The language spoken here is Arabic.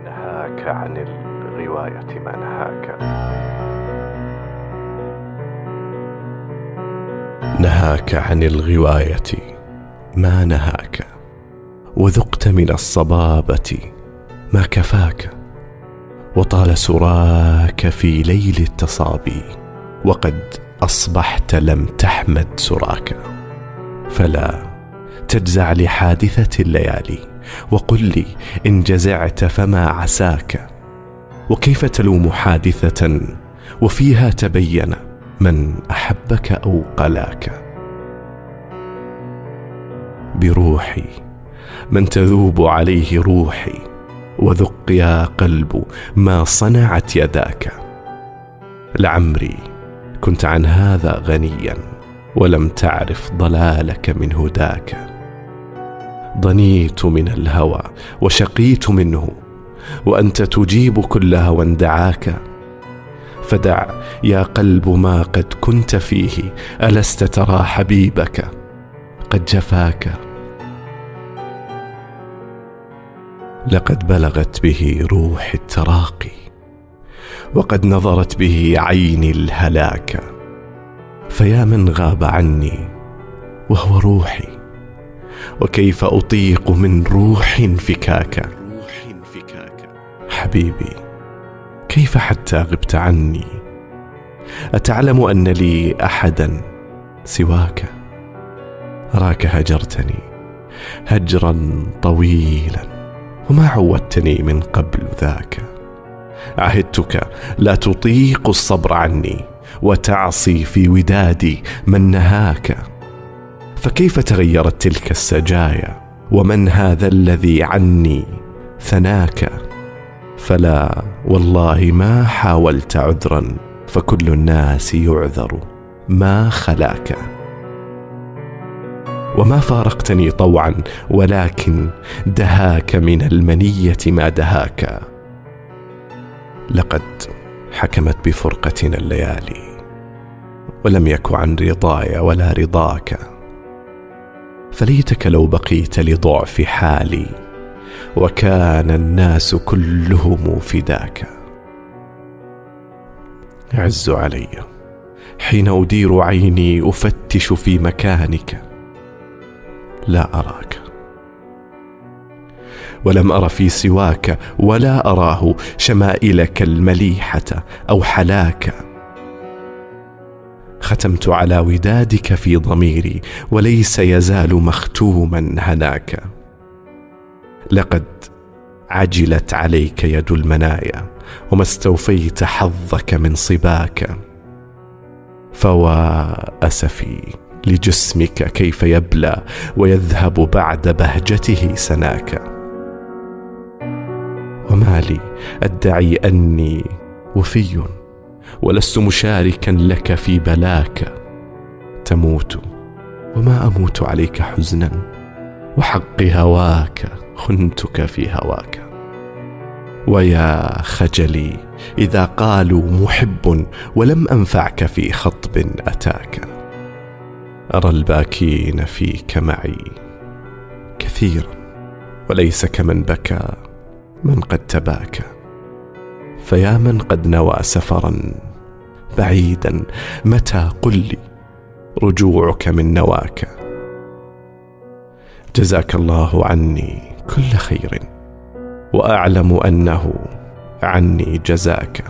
نهاك عن الغواية ما نهاك. نهاك عن الغواية ما نهاك، وذقت من الصبابة ما كفاك، وطال سراك في ليل التصابي، وقد أصبحت لم تحمد سراك. فلا تجزع لحادثة الليالي، وقل لي إن جزعت فما عساك. وكيف تلوم حادثة وفيها تبين من أحبك أو قلاك؟ بروحي من تذوب عليه روحي، وذق يا قلب ما صنعت يداك. لعمري كنت عن هذا غنيا، ولم تعرف ضلالك من هداك. ضنيت من الهوى وشقيت منه، وأنت تجيب كل هوى دعاك. فدع يا قلب ما قد كنت فيه، ألست ترى حبيبك قد جفاك؟ لقد بلغت به روح التراقي، وقد نظرت به عيني الهلاك. فيا من غاب عني وهو روحي، وكيف أطيق من روح فكاك؟ حبيبي كيف حتى غبت عني؟ أتعلم أن لي أحدا سواك؟ أراك هجرتني هجرا طويلا، وما عودتني من قبل ذاك. عهدتك لا تطيق الصبر عني، وتعصي في ودادي من نهاك. فكيف تغيرت تلك السجايا، ومن هذا الذي عني ثناك؟ فلا والله ما حاولت عذرا، فكل الناس يعذر ما خلاك. وما فارقتني طوعا، ولكن دهاك من المنية ما دهاك. لقد حكمت بفرقتنا الليالي، ولم يك عن رضاي ولا رضاك. فليتك لو بقيت لضعف حالي، وكان الناس كلهم فداك. عز علي حين أدير عيني أفتش في مكانك، لا أراك، ولم أر في سواك، ولا أراه شمائلك المليحة أو حلاك. ختمت على ودادك في ضميري، وليس يزال مختوما هناك. لقد عجلت عليك يد المنايا، وما استوفيت حظك من صباك. فوا أسفي لجسمك كيف يبلى، ويذهب بعد بهجته سناك. وما لي أدعي أني وفي، ولست مشاركا لك في بلاك. تموت وما أموت عليك حزنا، وحق هواك خنتك في هواك. ويا خجلي إذا قالوا محب، ولم أنفعك في خطب أتاك. أرى الباكين فيك معي كثيرا، وليس كمن بكى من قد تباكى. فيا من قد نوى سفرا بعيدا، متى قل لي رجوعك من نواك؟ جزاك الله عني كل خير، وأعلم أنه عني جزاك.